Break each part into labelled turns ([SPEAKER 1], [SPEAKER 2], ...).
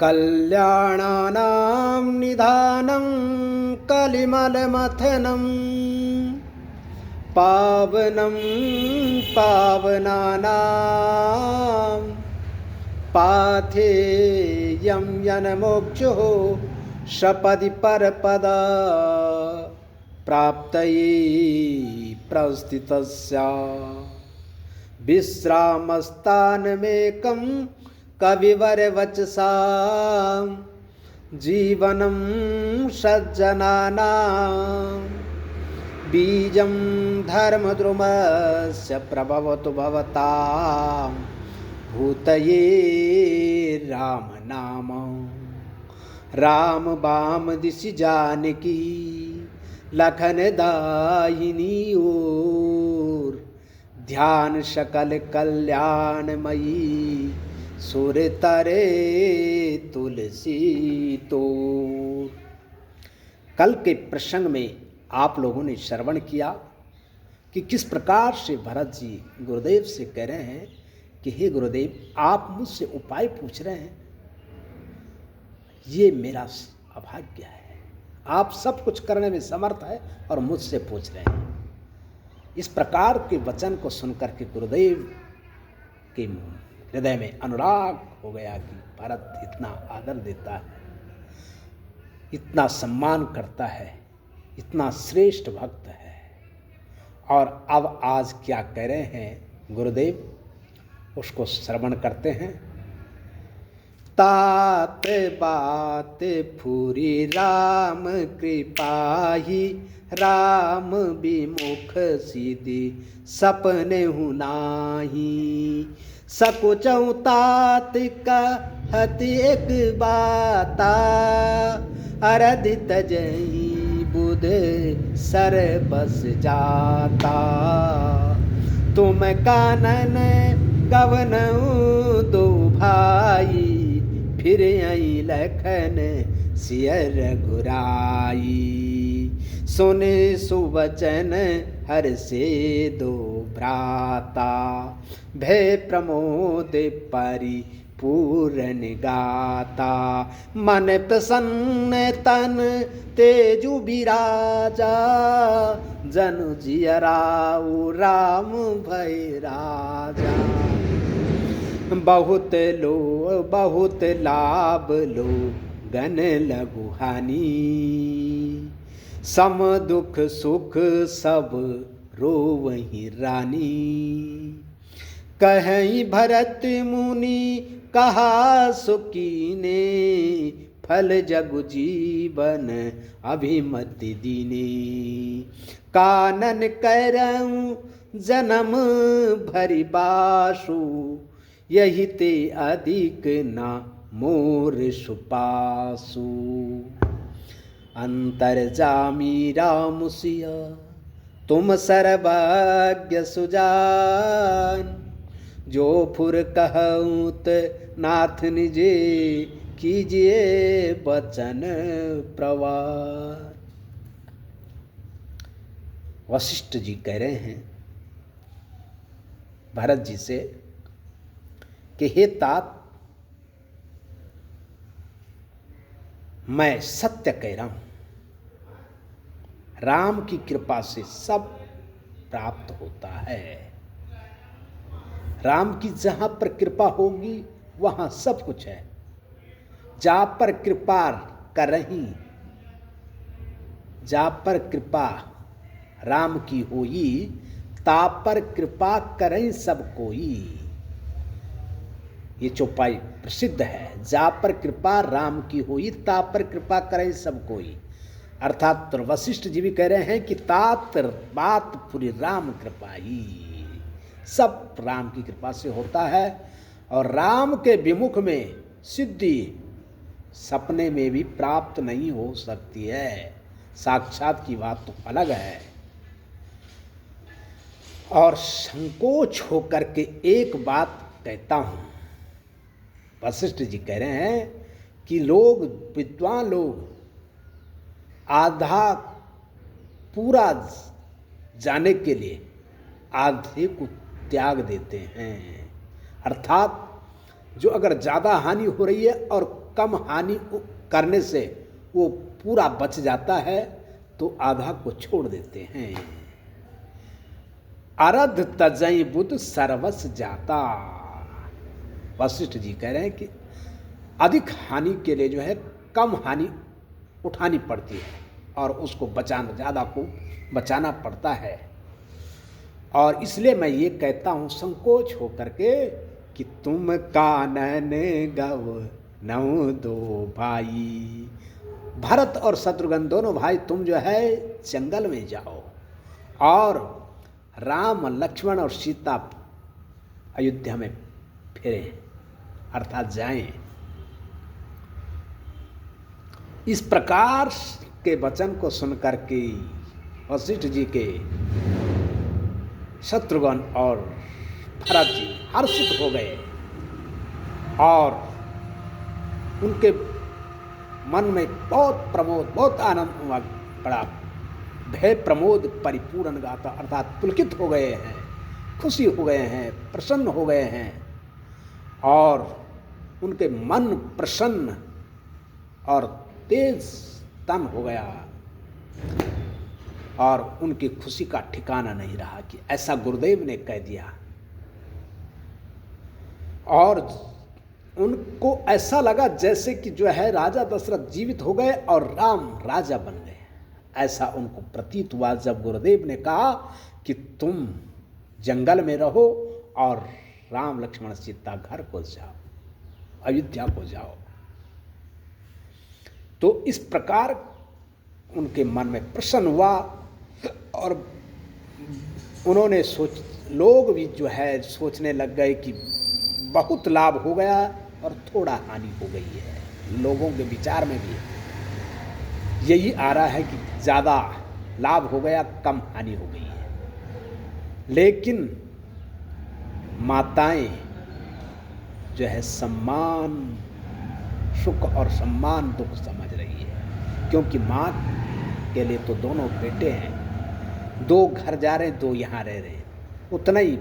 [SPEAKER 1] कल्याणानां निधानं कलिमलमथनं पावनं पावनानां पाथेयं यन्मोक्षो सपदि परपदा प्राप्तये प्रस्थितस्य विश्रामस्थानमेकं कविवरवचसा जीवनं सज्जनानां बीजं धर्मद्रुमस्य प्रभवतु भवतां भूतये राम नाम। राम बाम दिशि जानकी लखन दायिनी ओर ध्यान सकल कल्याणमयी सुर तरे तुलसी तोर। कल के प्रसंग में आप लोगों ने श्रवण किया कि किस प्रकार से भरत जी गुरुदेव से कह रहे हैं कि हे गुरुदेव, आप मुझसे उपाय पूछ रहे हैं, ये मेरा अभाग्य है। आप सब कुछ करने में समर्थ है और मुझसे पूछ रहे हैं। इस प्रकार के वचन को सुनकर के गुरुदेव के हृदय में अनुराग हो गया कि भरत इतना आदर देता है, इतना सम्मान करता है, इतना श्रेष्ठ भक्त है। और अब आज क्या कह रहे हैं गुरुदेव, उसको श्रवण करते हैं। तात बात फूरी राम कृपाही, राम विमुख सीधी सपने हुनाही। सकुचौ तात कहत एक बाता, अरधि तजई बुध सर बस जाता। तुम कानन कवनऊ दो भाई, फिर आई लखन सियर घुराई। सुने सुवचन हर से दो भ्राता, भय प्रमोद परिपूर्ण गाता। मन प्रसन्न तन तेजु विराजा, जनु जियराऊ राम भय राजा। बहुत लाभ लो गन लघु हानि, सम दुख सुख सब रोवहि रानी। कहीं भरत मुनि कहा सुकीने, फल जगु जीवन अभिमति दीने। कानन करऊं जन्म भरि बासु, यही ते अधिक ना मोर सुपासु। अंतर्जामी राम सिया तुम सर्वज्ञ सुजान, जो फुर कहूत नाथ निजे कीजिए बचन प्रवान। वशिष्ठ जी कह रहे हैं भरत जी से कि हे तात, मैं सत्य कह रहा हूं, राम की कृपा से सब प्राप्त होता है। राम की जहां पर कृपा होगी वहां सब कुछ है। जा पर कृपा करही, जा पर कृपा राम की होई, ता पर कृपा करही सब कोई। ये चौपाई प्रसिद्ध है। जा पर कृपा राम की होई, ता पर कृपा करे सब कोई। अर्थात वशिष्ठ जी भी कह रहे हैं कि तात बात पूरी राम कृपा ही, सब राम की कृपा से होता है। और राम के विमुख में सिद्धि सपने में भी प्राप्त नहीं हो सकती है, साक्षात की बात तो अलग है। और संकोच होकर के एक बात कहता हूं, वशिष्ठ जी कह रहे हैं कि लोग, विद्वान लोग आधा पूरा जाने के लिए आधे को त्याग देते हैं। अर्थात जो अगर ज़्यादा हानि हो रही है और कम हानि करने से वो पूरा बच जाता है तो आधा को छोड़ देते हैं। अरध तजई बुध सर्वस जाता। वशिष्ठ जी कह रहे हैं कि अधिक हानि के लिए जो है कम हानि उठानी पड़ती है और उसको बचाना, ज़्यादा को बचाना पड़ता है। और इसलिए मैं ये कहता हूँ संकोच हो करके कि तुम कानन गव नौ दो भाई, भरत और शत्रुघ्न दोनों भाई तुम जो है जंगल में जाओ और राम लक्ष्मण और सीता अयोध्या में फिरें, अर्थात जाएं। इस प्रकार के वचन को सुनकर के वशिष्ठ जी के शत्रुघ्न और भरत जी हर्षित हो गए और उनके मन में बहुत प्रमोद, बहुत आनंद हुआ, बड़ा भय प्रमोद परिपूर्ण गाता, अर्थात पुलकित हो गए हैं, खुशी हो गए हैं, प्रसन्न हो गए हैं और उनके मन प्रसन्न और तेज तन हो गया और उनकी खुशी का ठिकाना नहीं रहा कि ऐसा गुरुदेव ने कह दिया। और उनको ऐसा लगा जैसे कि जो है राजा दशरथ जीवित हो गए और राम राजा बन गए, ऐसा उनको प्रतीत हुआ जब गुरुदेव ने कहा कि तुम जंगल में रहो और राम लक्ष्मण सीता घर को जाओ, अयोध्या को जाओ। तो इस प्रकार उनके मन में प्रसन्न हुआ और उन्होंने लोग भी जो है सोचने लग गए कि बहुत लाभ हो गया और थोड़ा हानि हो गई है। लोगों के विचार में भी यही आ रहा है कि ज़्यादा लाभ हो गया, कम हानि हो गई है। लेकिन माताएं जो है सम्मान सुख और सम्मान दुख समझ रही है, क्योंकि माँ के लिए तो दोनों बेटे हैं, दो घर जा रहे, दो यहाँ रह रहे, उतना ही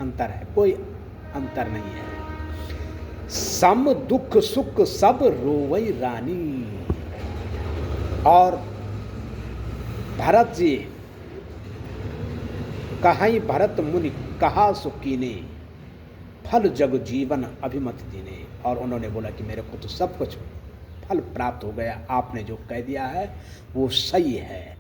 [SPEAKER 1] अंतर है, कोई अंतर नहीं है। सम दुख सुख सब रोवई रानी। और भरत जी कहाई भरत मुनि कहा सुकीने, फल जग जीवन अभिमत दीने। और उन्होंने बोला कि मेरे को तो सब कुछ फल प्राप्त हो गया, आपने जो कह दिया है वो सही है।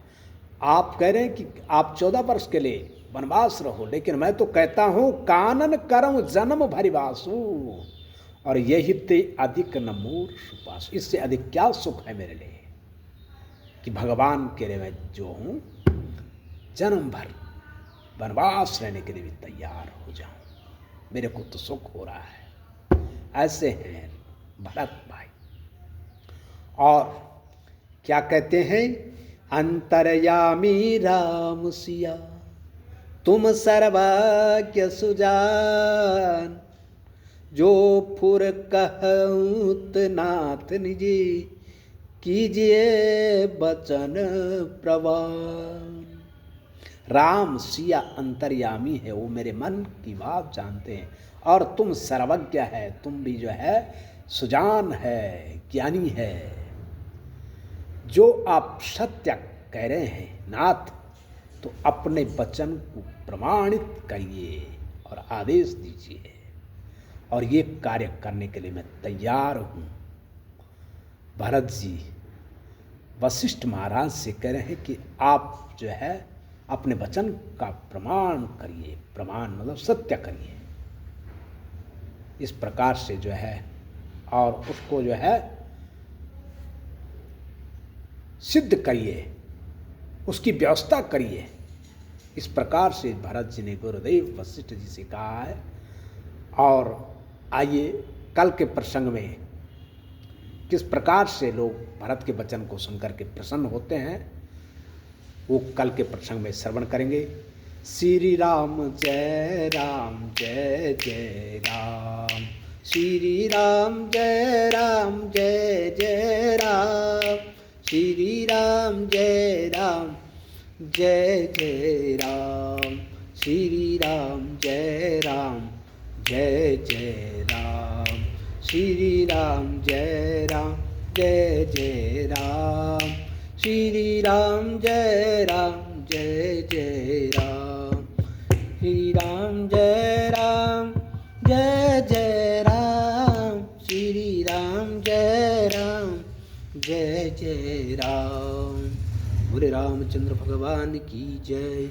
[SPEAKER 1] आप कह रहे हैं कि आप 14 वर्ष के लिए वनवास रहो, लेकिन मैं तो कहता हूँ कानन करम जन्म भरिवासु, और यही ते अधिक न मूर सुपासु। इससे अधिक क्या सुख है मेरे लिए कि भगवान के लिए मैं जो हूँ जन्म भर वनवास रहने के लिए भी तैयार हो जाऊं, मेरे को तो सुख हो रहा है। ऐसे हैं भरत भाई। और क्या कहते हैं, अंतर्यामी राम सिया तुम सर्वज्ञ सुजान, जो फुर कहूत नाथ निजी कीजिए बचन प्रवान। राम सिया अंतर्यामी है, वो मेरे मन की बात जानते हैं, और तुम सर्वज्ञ है, तुम भी जो है सुजान है, ज्ञानी है। जो आप सत्य कह रहे हैं नाथ, तो अपने वचन को प्रमाणित करिए और आदेश दीजिए, और ये कार्य करने के लिए मैं तैयार हूँ। भरत जी वशिष्ठ महाराज से कह रहे हैं कि आप जो है अपने वचन का प्रमाण करिए, प्रमाण मतलब सत्य करिए, इस प्रकार से जो है, और उसको जो है सिद्ध करिए, उसकी व्यवस्था करिए। इस प्रकार से भरत जी ने गुरुदेव वशिष्ठ जी से कहा है। और आइए कल के प्रसंग में किस प्रकार से लोग भरत के वचन को सुनकर के प्रसन्न होते हैं, वो कल के प्रसंग में श्रवण करेंगे। श्री राम जय जय राम, श्री राम जय जय राम, श्री राम जय जय राम, श्री राम जय जय राम। श्री राम जय राम जय जय राम, श्री राम जय राम जय जय राम, श्री राम जय राम जय जय राम, श्री राम जय राम जय जय राम। बोले रामचंद्र भगवान की जय।